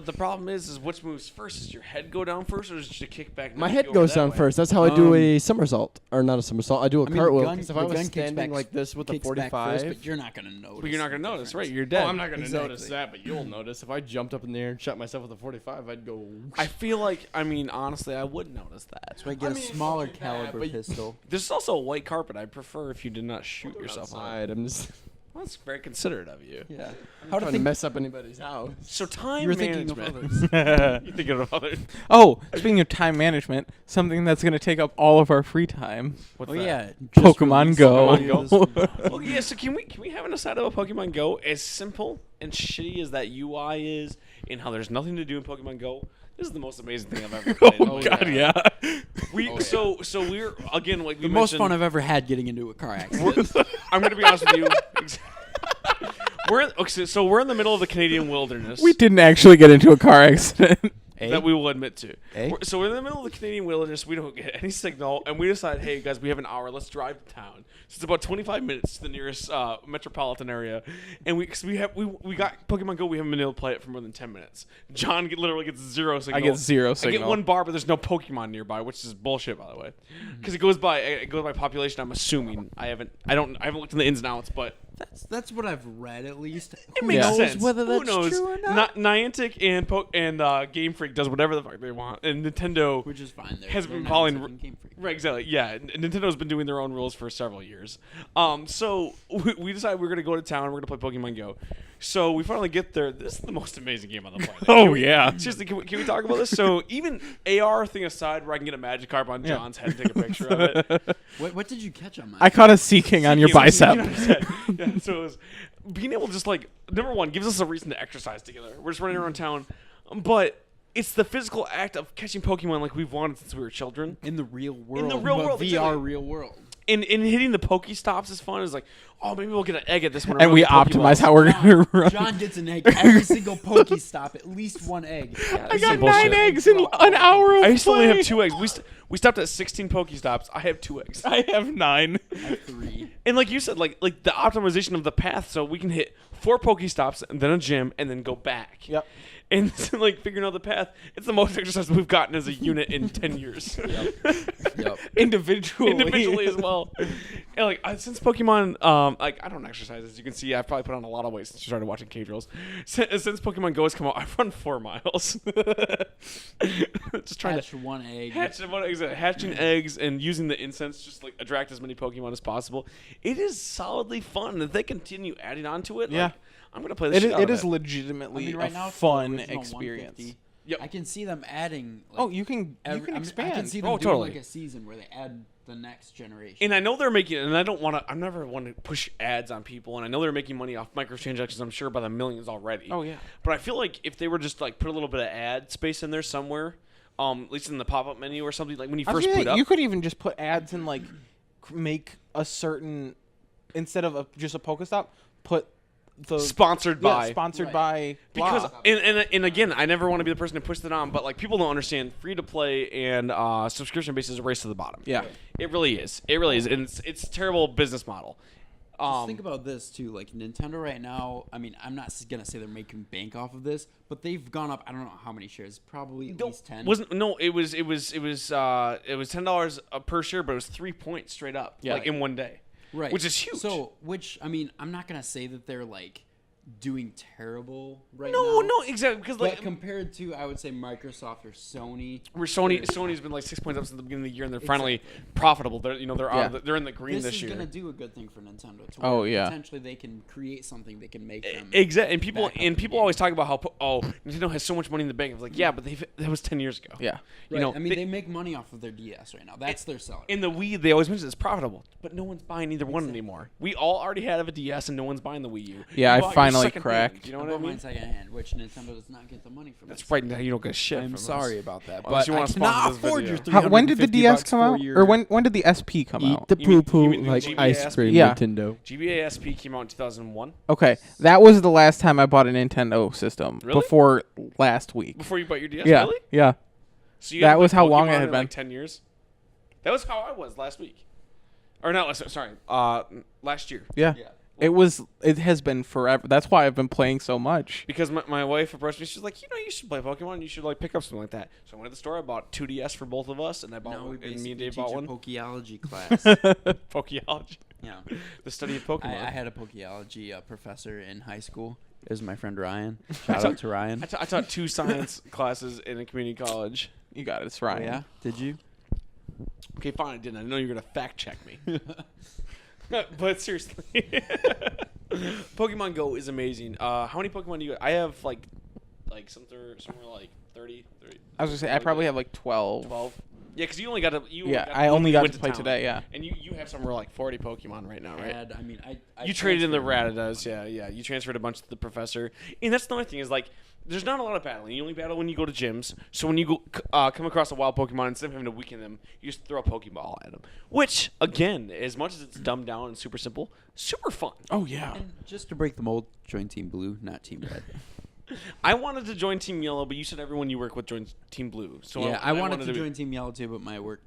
the problem is which moves first? Does your head go down first, or does your kick back? My knock head you over goes that down way? first. That's how I do a somersault, or not a somersault. I do a I mean, cartwheel. the gun, 'Cause if the I was gun kicks standing back, like this with a kicks back 45, first, but you're not gonna notice. But you're not gonna the notice, difference. right? You're dead. oh, I'm not gonna Exactly. notice that, but you'll notice. If I jumped up in the air and shot myself with a 45, I'd go. I feel like, I mean, honestly, I would notice that. That's why I get a smaller caliber but- pistol. There's also a white carpet. I prefer if you did not shoot yourself on. outside. I'm just Well, that's very considerate of you. Yeah. how to mess up anybody's house. So time You're thinking of management. others. You thinking of others? Oh, speaking of time management, something that's going to take up all of our free time. What's Oh that? yeah. Pokemon released Go. earlier this week. Well, yeah. So can we have an aside about Pokemon Go? As simple and shitty as that UI is, and how there's nothing to do in Pokemon Go, this is the most amazing thing I've ever played. Oh, God, yeah. So we're again like we The most fun mentioned- I've ever had getting into a car accident. I'm gonna be honest with you. We're in the middle of the Canadian wilderness. We didn't actually get into a car accident. That we will admit to. Eh? So we're in the middle of the Canadian wilderness. We don't get any signal, and we decide, hey guys, we have an hour. Let's drive to town. So it's about 25 minutes to the nearest metropolitan area, and we got Pokemon Go. We haven't been able to play it for more than 10 minutes. John literally gets zero signal. I get zero I signal. get one bar, but there's no Pokemon nearby, which is bullshit, by the way, because it goes by population. I'm assuming I haven't looked in the ins and outs, but That's what I've read at least. it Who makes knows sense. whether Who that's knows? true or not? Niantic and Game Freak does whatever the fuck they want, and Nintendo Which is fine. has been following. Right, exactly. Yeah, Nintendo's been doing their own rules for several years. So we decided we were gonna go to town. We're gonna play Pokemon Go. So we finally get there. This is the most amazing game on the planet. Oh, yeah. Seriously, can we talk about this? So even AR thing aside, where I can get a Magikarp on Yeah. John's head and take a picture of it. What did you catch on my? I caught a Sea King on your You know, bicep. yeah, so it was being able to just like number one gives us a reason to exercise together. We're just running around town, but it's the physical act of catching Pokemon like we've wanted since we were children. in the real world. the real but world, VR exactly. real world. And hitting the Pokestops is fun. It's like, oh, maybe we'll get an egg at this one. or And we we'll get optimize Pokeballs. how we're going to run. John gets an egg every single Pokestop, at least one egg. I got bullshit. 9 eggs in an hour of I used to only play. have 2 eggs. We stopped at 16 Pokestops. I have 2 eggs. I have 9. I have 3. And like you said, like the optimization of the path, so we can hit 4 Pokestops and then a gym and then go back. Yep. And like figuring out the path, it's the most exercise we've gotten as a unit in 10 years. Yep. Individually as well. And like since Pokemon, like I don't exercise, as you can see. I've probably put on a lot of weight since you started watching Cage Rolls. Since Pokemon Go has come out, I've run 4 miles. Just trying Hatch one egg. hatching eggs and using the incense just like attract as many Pokemon as possible. It is solidly fun. If they continue adding on to it, Yeah. like, I'm gonna play this shit out It of is it. legitimately I mean, right a now it's the fun original experience. 150. Yep. I can see them adding. Like, Oh, you can I expand. can see them Oh, doing totally. like a season where they add the next generation. And I know they're making, and I don't want to. I never want to push ads on people, and I know they're making money off microtransactions. I'm sure by the millions already. Oh, yeah. But I feel like if they were just like put a little bit of ad space in there somewhere, at least in the pop-up menu or something, like when you I first feel boot like up. you could even just put ads and like make a certain instead of just a Pokestop, put the Sponsored by. sponsored Right. by Because blah. and again, I never want to be the person to push that on, but like people don't understand free to play and subscription based is a race to the bottom. Yeah. It really is. It really is, and it's a terrible business model. Just think about this too. Like Nintendo right now. I mean, I'm not gonna say they're making bank off of this, but they've gone up. I don't know how many shares. Probably at least 10. It was $10 per share, but it was 3 points straight up, Yeah. like in one day, Right. which is huge. So, I mean, I'm not gonna say that they're like doing terrible right no, now. no, exactly, because But like compared to, I would say Microsoft or Sony. where Sony's been like 6 points up since the beginning of the year, and they're finally profitable. They're they're in the green This this is year. gonna do a good thing for Nintendo. To Oh, where yeah. Potentially, they can create something that can make them. Exactly, and people back up the game. always talk about how Nintendo has so much money in the bank. I was like, yeah, but that was 10 years ago. Yeah. You Right. know, I mean, they make money off of their DS right now. That's their seller. in the Wii, they always mention it's profitable, but no one's buying either one anymore. We all already had a DS, and no one's buying the Wii U. Yeah, You I bought your finally second cracked. hand, you know I what I bought mine mean? secondhand, which Nintendo does not get the money from. That's it. right. Now you don't get shit. I'm from sorry us. about that, Unless but you I wanna cannot sponsor this afford your video. When did the $350 DS come for out? your- Or when did the SP come Eat out? the You mean- poo you poo mean like GBA ice SP? cream, Yeah. Nintendo. GBA SP came out in 2001. Okay, that was the last time I bought a Nintendo system. Really? Before last week. Before you bought your DS, Yeah, really? yeah. So you That haven't was played how long Pokemon it had in, like, been. 10 years. That was how I was last week, or not? Sorry, last year. Yeah. It has been forever. That's why I've been playing so much. Because my wife approached me. She's like, you should play Pokemon. You should like pick up something like that. So I went to the store. I bought 2DS for both of us, and I bought one. And me and Dave bought one. Pokeology class. Pokeology. Yeah. The study of Pokemon. I had a Pokeology professor in high school. It was my friend Ryan. Shout out to Ryan. I taught 2 science classes in a community college. You got it. It's Ryan. Oh, yeah? Did you? Okay, fine. I didn't. I know you were gonna fact check me. But seriously, Pokemon Go is amazing. How many Pokemon do you? I have like somewhere like 30. I was gonna say I probably have like 12. 12. Yeah, because you only got to. I only got to play today. Yeah. And you have somewhere like 40 Pokemon right now, right? I You traded in the Rattatas, yeah. You transferred a bunch to the professor, and that's the other thing is like, there's not a lot of battling. You only battle when you go to gyms. So when you go come across a wild Pokemon, instead of having to weaken them, you just throw a Pokeball at them. Which, again, as much as it's dumbed down and super simple, super fun. Oh yeah. And just to break the mold, join Team Blue, not Team Red. I wanted to join Team Yellow, but you said everyone you work with joins Team Blue. So yeah, I wanted to join Team Yellow too, but my work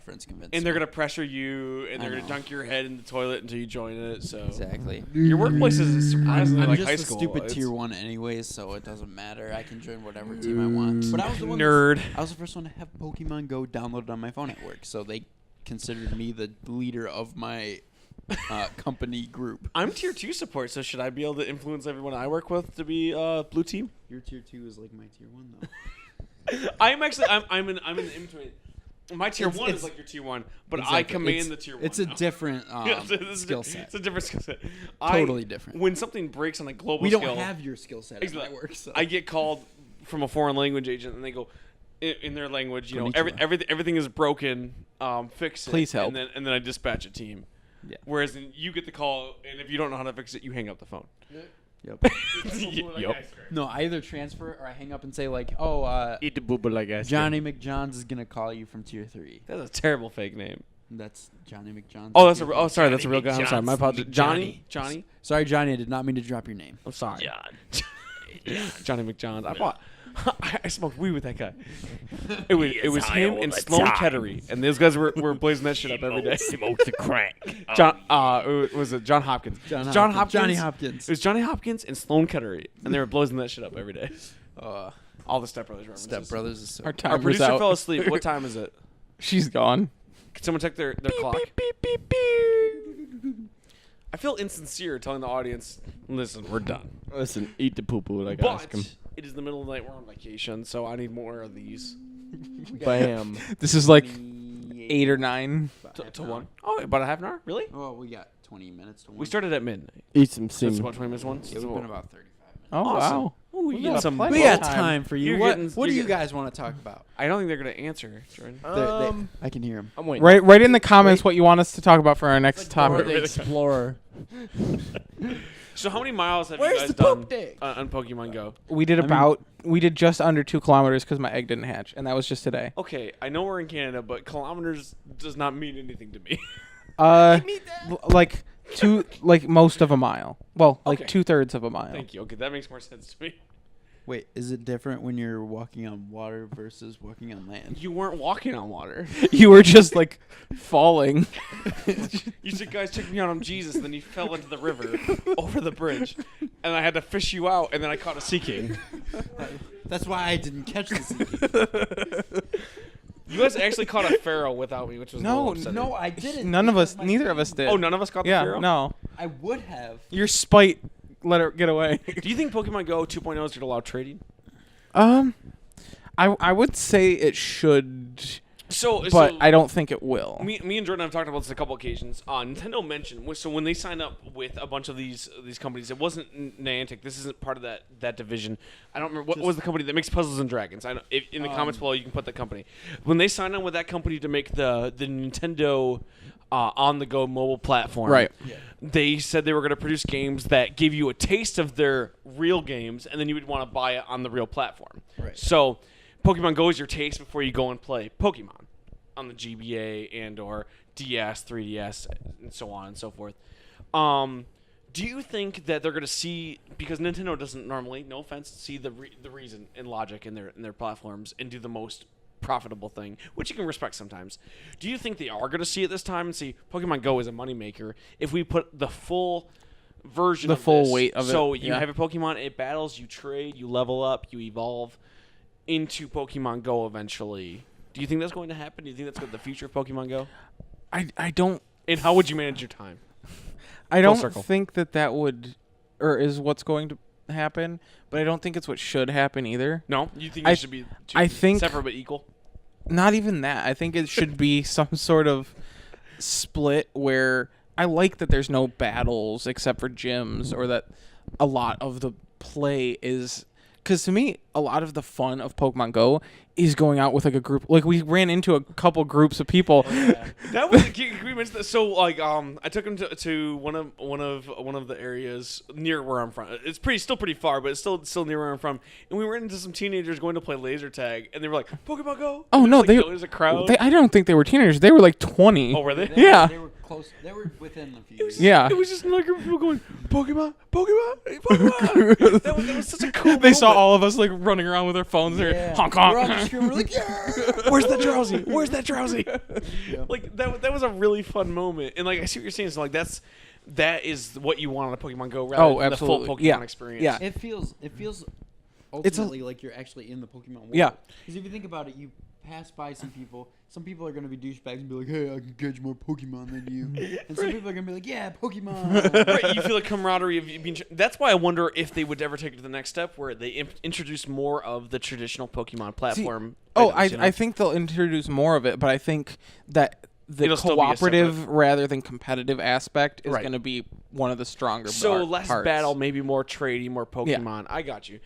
friends convinced And they're me. gonna pressure you, and they're gonna dunk your head in the toilet until you join it. So Exactly. your workplace is surprisingly I'm like just high a school. stupid It's tier 1 anyways, so it doesn't matter. I can join whatever team I want. But I was the one nerd. I was the first one to have Pokemon Go downloaded on my phone at work, so they considered me the leader of my company group. I'm tier 2 support, so should I be able to influence everyone I work with to be blue team? Your tier 2 is like my tier 1 though. I'm in in between. My tier 1 is like your tier 1, but I Exactly. command the tier 1. It's a now. different Yeah, it's skill set. It's a different skill set. Totally different. When something breaks on a global We scale, don't have your skill set at my Exactly. work. So. I get called from a foreign language agent, and they go in their language. Konnichiwa. Everything is broken. Fix it. Please help. And then I dispatch a team. Yeah. Whereas you get the call, and if you don't know how to fix it, you hang up the phone. Yep. Yep. No, I either transfer or I hang up and say like, "Oh, Eat the booba like ice Johnny McJohns is gonna call you from tier 3." That's a terrible fake name. That's Johnny McJohns. Oh, that's sorry, that's a real guy. I'm sorry, my apologies. Johnny. Johnny. Sorry, Johnny. I did not mean to drop your name. I'm sorry. John. Johnny McJohns. I smoked weed with that guy. It was high him all and the Sloan time. Kettery, and those guys were blazing that shit up every day. Smoked the crack. John, was it John Hopkins? John John Hopkins. Hopkins. Johnny Hopkins. It was Johnny Hopkins and Sloan Kettery, and they were blazing that shit up every day. All the Step Brothers references. Step Brothers is so. Our Our timer's producer out. fell asleep. What time is it? She's gone. Can someone check their clock? I feel insincere telling the audience, listen, we're done. Listen, eat the poo poo like But ice. it is the middle of the night. We're on vacation, so I need more of these. Bam. This is like 8 or 9. To 1. Oh, about a half an hour? Really? Oh, we got 20 minutes to one. We started at midnight. Eat some So it's semen. about 20 minutes one? Yeah, we've been about 35 minutes. Oh Awesome. wow. Oh, we We get got some. plenty We Well, got time for you. you're What, getting- what do you're you guys want to talk about? I don't think they're gonna answer, Jordan. I can hear them. I'm waiting. Write in the comments what you want us to talk about for our next Dora topic. the Explorer. So how many miles have Where's you guys the done poop dick? on Pokemon Go? We did we did just under 2 kilometers because my egg didn't hatch, and that was just today. Okay, I know we're in Canada, but kilometers does not mean anything to me. Like most of a mile. Well, like Okay. 2/3 of a mile. Thank you. Okay, that makes more sense to me. Wait, is it different when you're walking on water versus walking on land? You weren't walking on water. You were just like falling. You said, "Guys, check me out, I'm Jesus." And then you fell into the river over the bridge, and I had to fish you out. And then I caught a sea king. That's why I didn't catch the sea. You guys actually caught a pharaoh without me, which was a little upsetting. No, I didn't. Neither of us did. Oh, none of us caught the Yeah, pharaoh. no. I would have. Your spite let it get away. Do you think Pokemon Go 2.0 is going to allow trading? I would say it should, So, but I don't think it will. Me and Jordan have talked about this a couple occasions. Nintendo mentioned so when they signed up with a bunch of these companies, it wasn't Niantic. This isn't part of that division. I don't remember what was the company that makes Puzzles and Dragons. I know in the comments below you can put the company. When they signed on with that company to make the Nintendo on the go mobile platform, Right. Yeah. They said they were going to produce games that give you a taste of their real games, and then you would want to buy it on the real platform. Right. So, Pokemon Go is your taste before you go and play Pokemon on the GBA and or DS, 3DS, and so on and so forth. Do you think that they're going to see, because Nintendo doesn't normally, no offense, see the reason and logic in their platforms and do the most profitable thing, which you can respect sometimes. Do you think they are going to see it this time and see Pokemon Go as a moneymaker if we put the full version The of full this. weight of it, So you yeah. have your Pokemon, it battles, you trade, you level up, you evolve into Pokemon Go eventually. Do you think that's going to happen? Do you think that's what the future of Pokemon Go? I don't And how would you manage your time? I don't circle. think that would or is what's going to happen, but I don't think it's what should happen either. No? You think I- it should be I think- separate but equal? Not even that. I think it should be some sort of split where I like that there's no battles except for gyms, or that a lot of the play is, because to me a lot of the fun of Pokemon Go is going out with like a group. Like we ran into a couple groups of people. That was can we mention that? So like I took him to one of the areas near where I'm from. It's still pretty far, but it's still near where I'm from. And we ran into some teenagers going to play laser tag, and they were like, "Pokemon Go!" Oh no, there's a crowd. I don't think they were teenagers. They were like 20. Oh, were they? Yeah. They were close. They were within a few. Yeah. It was just another group of people going, "Pokemon, Pokemon, Pokemon." that was such a cool. They saw moment. all of us like running around with our phones. They're honk honk. We're on the screen. We're like, yeah. Where's that drowsy? Where's that drowsy? Like that was a really fun moment, and like I see what you're saying. So like that is what you want on a Pokemon Go, rather than absolutely. the full Pokemon Yeah. experience. Yeah. It feels ultimately like you're actually in the Pokemon world. Yeah. Because if you think about it, you pass by some people. Some people are going to be douchebags and be like, hey, I can catch more Pokemon than you. And some people are going to be like, yeah, Pokemon. Right, you feel a camaraderie of being. That's why I wonder if they would ever take it to the next step, where they introduce more of the traditional Pokemon platform. I think they'll introduce more of it, but I think that the It'll still be a cooperative rather than competitive aspect is Right. going to be one of the stronger less parts. battle, maybe more trading, more Pokemon. I got you.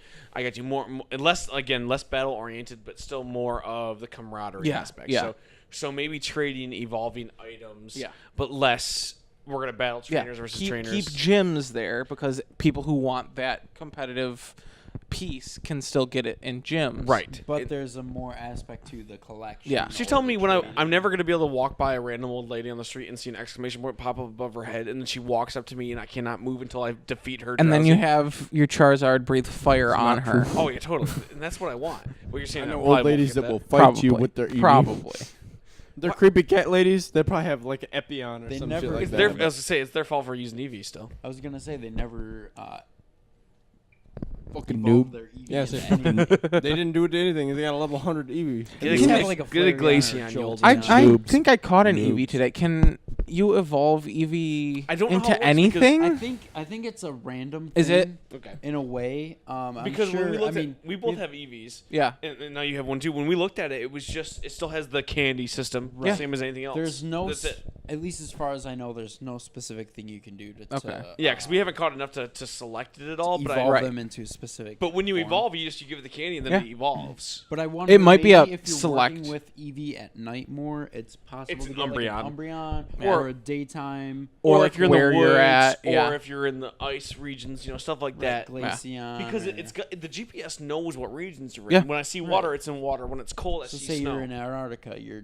More less battle oriented, but still more of the camaraderie Yeah, aspect. yeah. So maybe trading, evolving items. Yeah. But less. We're gonna battle trainers versus trainers. Keep gyms there because people who want that competitive piece can still get it in gyms. Right. But there's a more aspect to the collection. Yeah. She's telling me when I'm never going to be able to walk by a random old lady on the street and see an exclamation point pop up above her head, and then she walks up to me and I cannot move until I defeat her. And then you drowsy. have your Charizard breathe fire on her. Oh yeah, totally. And that's what I want. What you're saying? I know that probably old won't ladies get that will fight you with their Eevee. Probably. They're creepy cat ladies. They probably have like an Epion or They some never- shit like It's that. their, as I say, it's their fault for using Eevee still. I was going to say they never fucking evolved noob. their Eevee Yes, into they any- they didn't do it to anything. They got a level 100 Eevee. Get a You have Gla- like a get a Flareon or Glaceon, you Jolteon. old I Noobs. think I caught an Noobs. Eevee today. Can you evolve Eevee I don't know how into it works anything? I think it's a random thing. Is it? Okay. In a way. I'm Because sure, when we looked I mean, we both you- have Eevees. Yeah. And now you have one too. When we looked at it, it still has the candy system, Right. same as anything else. There's no, That's it. at least as far as I know, there's no specific thing you can do to Okay. Yeah, because we haven't caught enough to select it at all. But evolve Right. them into a specific. but when you form. evolve, you give it the candy and then Yeah. it evolves. But I wonder It might be maybe a if you're select- working with Eevee at night more, it's possible It's to an get like Umbreon. an Umbreon Yeah. or a daytime Or if you're in where the you're woods, at, or yeah. if you're in the ice regions, stuff like that. Glaceon. Because or- it's got, the GPS knows what regions you're in. Yeah. When I see water, it's in water. When it's cold, I so see say snow. you're in Antarctica, you're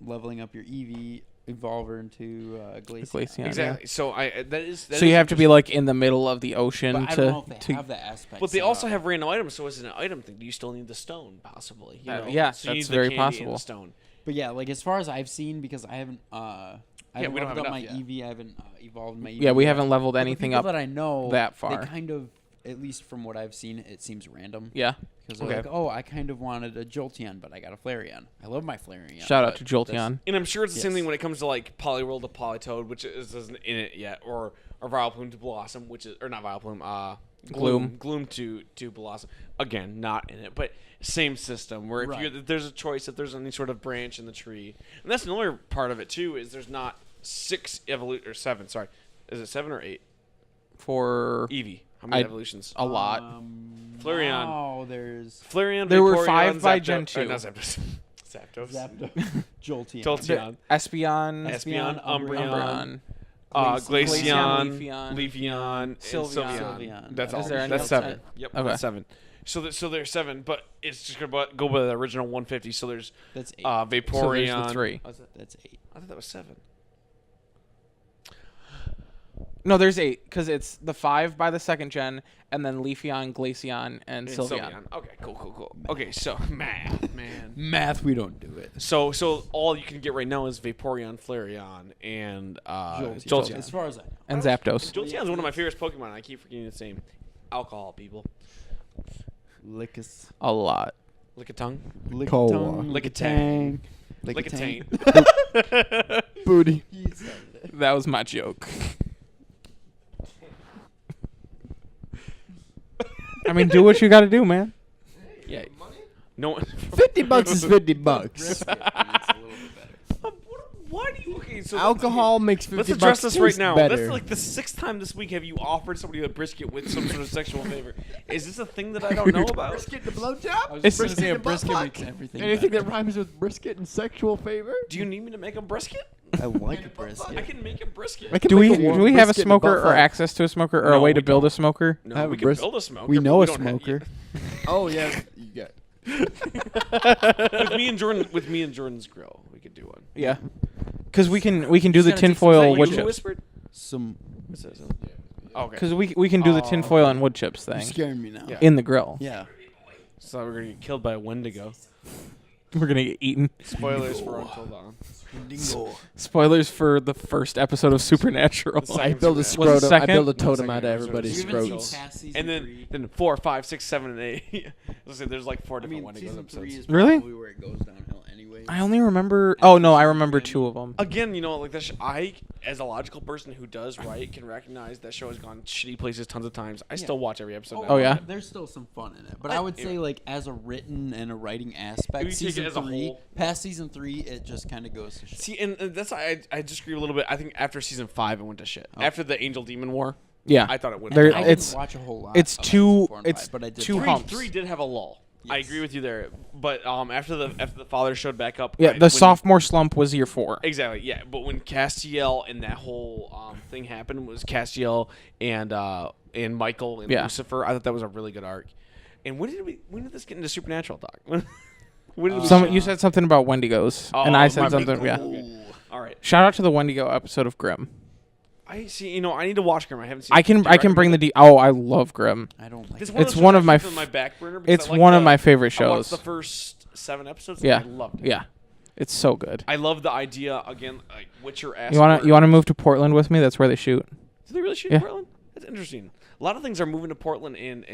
leveling up your Eevee evolver into Glaceon. Glaceon. Exactly. So that is. So you have to be like in the middle of the ocean But I to. don't know if they to have that aspect. But they set also up. have random items, so as an item thing, do you still need the stone, possibly? You know? yeah, so you that's need very the candy and possible. the stone. But yeah, like as far as I've seen, because I haven't. I haven't we don't leveled have up my enough yet. Eevee. I haven't evolved my Eevee. yeah, we yet. haven't leveled But the anything people up that I know that far. They kind of, at least from what I've seen, it seems random. Yeah. Because they're Okay. like, oh, I kind of wanted a Jolteon, but I got a Flareon. I love my Flareon. Shout out but to Jolteon. And I'm sure it's the same Yes. thing when it comes to like Poliwhirl to Politoed, which isn't in it yet, or Vileplume to Blossom, which is, or not Vileplume, Gloom. Gloom to Blossom. Again, not in it, but same system where if there's a choice, if there's any sort of branch in the tree, and that's another part of it too, is there's not 7. Sorry, is it 7 or 8? For Eevee. How many I- evolutions? a lot. Flareon. Oh, there's Flareon. There were Vaporeon, 5 by Zapdos- Gen or 2. not Zapdos. Zapdos. Zapdos. Jolteon. Jolteon. Espeon, Espeon, Umbreon, Umbreon, Glaceon, Glaceon, Leafeon, Leafeon, and Sylveon. Sylveon. That's all. Is there any That's else? 7. Yep, Okay. that's 7. So there's 7, but it's just gonna go by the original 150. So there's That's 8. So there's Vaporeon. the 3. That's 8. I thought that was 7. No, there's 8 because it's the 5 by the 2nd gen, and then Leafeon, Glaceon, and Sylveon. Okay, cool. Okay, so math, man. Math, we don't do it. So all you can get right now is Vaporeon, Flareon, and Jolteon. As far as I know. And Zapdos. Jolteon is one of my favorite Pokemon. I keep forgetting its name. Alcohol, people. Lickus. A lot. Lick a tongue. Lick Cola. tongue. Lick a tang. Lick a taint. Booty. That was my joke. I mean, do what you got to do, man. Yeah. No one. $50 is $50. Why do you? Okay, so Alcohol makes $50 let's address this right taste now. better. That's like the 6th time this week have you offered somebody a brisket with some sort of sexual favor. Is this a thing that I don't know about? Brisket and a blowjob? It's Brisket, brisket and brisket butt makes fuck? everything Anything better. that rhymes with brisket and sexual favor? Do you need me to make a brisket? I like a brisket. I can make a brisket. I can Do we make a warm do we have a brisket and smoker butt or fuck. access to a smoker or a No, way we to build don't. a smoker? No, I have we a can bris- build a smoker. We but know a don't have- smoker. Oh yeah, you got. with me and Jordan's grill, we could do one. Yeah. Because we can do the gotta take some tinfoil time. wood What Wood you chips. whispered? Some. Okay. Because we can do the tinfoil and wood chips You're thing scaring me now. Yeah. in the grill. Yeah. So we're gonna get killed by a Wendigo. We're gonna get eaten. Spoilers for Until Dawn. Dingo. Spoilers for the first episode of Supernatural. The I second build a episode. Was it scrotum. I second? build a No, totem second out of episode. everybody's You haven't scrotums. seen And then 4, 5, 6, 7, and 8. Let's say there's like 4 I different mean, Wendigo season 3 episodes. is Really? probably where it goes downhill anyway. I only remember. Oh no, I remember 2 of them. Again, like that. I, as a logical person who does write, can recognize that show has gone shitty places tons of times. I still watch every episode. Oh, yeah? There's still some fun in it, but I would say like as a written and a writing aspect, If you take it season as a 3, whole- past season 3, it just kind of goes to shit. See, and that's I disagree a little bit. I think after season 5, it went to shit. After the Angel Demon War, Yeah. I thought it went. There- I it's- didn't watch a whole lot. it's of too- 4 and it's 5, but I did too watch humps. 3 did have a lull. I Yes. agree with you there, but after the father showed back up, Yeah, right, the when- sophomore slump was year 4. Exactly, yeah. But when Castiel and that whole thing happened, was Castiel and Michael and Yeah. Lucifer. I thought that was a really good arc. And when did this get into Supernatural talk? When did we You said something about Wendigos, and I my said something. bad. Yeah. Okay. All right. Shout out to the Wendigo episode of Grimm. I see. I need to watch Grimm. I haven't seen. I it. can Do you bring the recommend Oh, I love Grimm. I don't like it? it. It's those one shows of my I keep on my back burner because It's I like one of the- my favorite I watched shows. the first 7 episodes. Yeah. And I loved it. Yeah. It's so good. I love the idea again, like Witcher. You wanna move to Portland with me? That's where they shoot. Do they really shoot Yeah. in Portland? That's interesting. A lot of things are moving to Portland and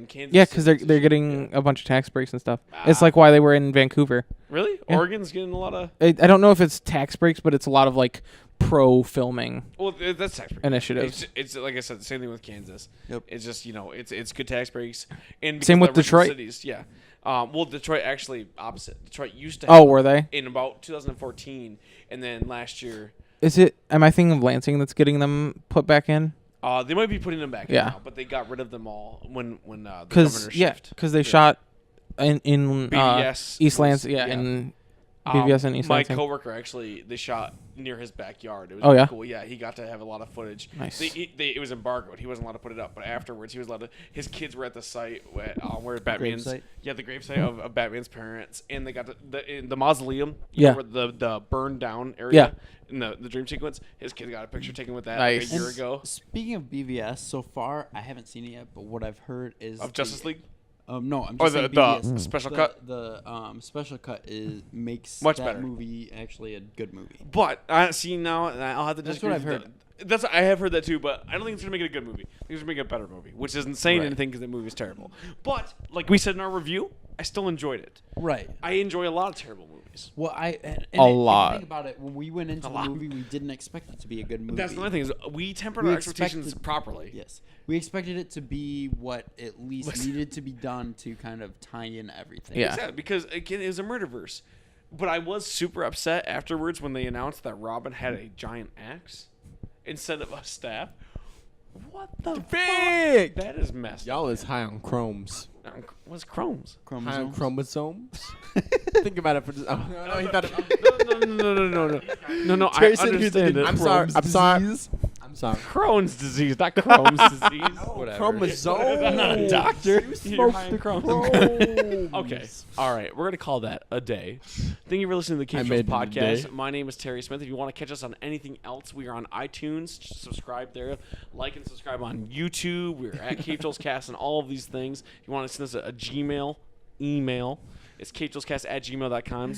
Kansas. Yeah, because City they're to getting shoot. a bunch of tax breaks and stuff. It's Ah. like why they were in Vancouver. Really? Yeah. Oregon's getting a lot of. I don't know if it's tax breaks, but it's a lot of like pro filming Well, that's tax breaks. initiatives. It's like I said, the same thing with Kansas. Yep. It's just it's good tax breaks. And Same because with the original Detroit. Cities, yeah. Well, Detroit actually opposite. Detroit used to. Oh, have were they? in about 2014, and then last year. Is it? Am I thinking of Lansing that's getting them put back in? They might be putting them back Yeah. now, but they got rid of them all when the governor Because shift. they shot in BVS East was- Lansing. Yeah, yeah. in BVS in East My Lansing. coworker actually, they shot near his backyard. It was Oh, really yeah? cool. Yeah, he got to have a lot of footage. Nice. It was embargoed. He wasn't allowed to put it up, but afterwards he was allowed to. His kids were at the site where Batman's Gravesite? yeah, the gravesite of Batman's parents, and they got in the mausoleum. Yeah. where the burned down area. Yeah. In the dream sequence, his kid got a picture taken with that Nice. like a year And ago Speaking of BVS, so far I haven't seen it yet, but what I've heard is of Justice League. No, I'm Or just the- saying the BVS. special cut? The special cut makes Much that better. movie actually a good movie. But I see now, and I'll have to That's disagree. what I've with heard. I have heard that too, but I don't think it's gonna make it a good movie. I think it's gonna make it a better movie, which isn't saying Right. anything because the movie is terrible. But like we said in our review, I still enjoyed it. Right. I enjoy a lot of terrible movies. Well, A if you lot. think about it, when we went into A the lot. movie, we didn't expect it to be a good movie. That's the only thing is we tempered We our expectations expected- properly. Yes, we expected it to be what at least Listen. needed to be done to kind of tie in everything. Yeah. Exactly, because again, it was a murderverse. But I was super upset afterwards when they announced that Robin had a giant axe instead of a staff. What the Big. fuck? That is messed Y'all up. is high on chromes. What's Chromes? High on Chromosomes. chromosomes. Think about it for just. Oh, no, he thought it. No. I Jason, understand it. I'm sorry. I'm sorry. I'm Sorry. Crohn's disease, not Crohn's disease. Whatever. Chromosome. I'm not a doctor. You're high on Crohn's. Crohn's. Okay. All right. We're going to call that a day. Thank you for listening to the Cave I Shows made it a podcast. day. My name is Terry Smith. If you want to catch us on anything else, we are on iTunes. Just subscribe there. Like and subscribe on YouTube. We're at Cave Shows Cast and all of these things. If you want to send us a Gmail email, it's cavejowscast@gmail.com.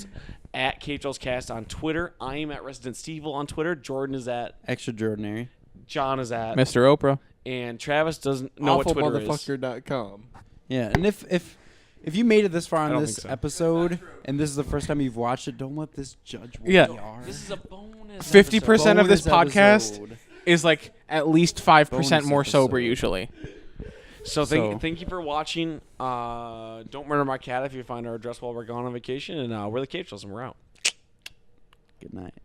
At cavejowscast on Twitter. I am at Resident Stevel on Twitter. Jordan is at. Extraordinary. John is at. Mr. Oprah. And Travis doesn't know what Twitter is. Awfulmotherfucker.com. Yeah, and if you made it this far I on don't this think so. episode, and this is the first time you've watched it, don't let this judge what Yeah. we are. This is a bonus. 50% of this Bonus podcast episode. is like at least 5% Bonus more sober episode. usually. So So- thank you for watching. Don't murder my cat if you find our address while we're gone on vacation. And we're the Cave Shows, and we're out. Good night.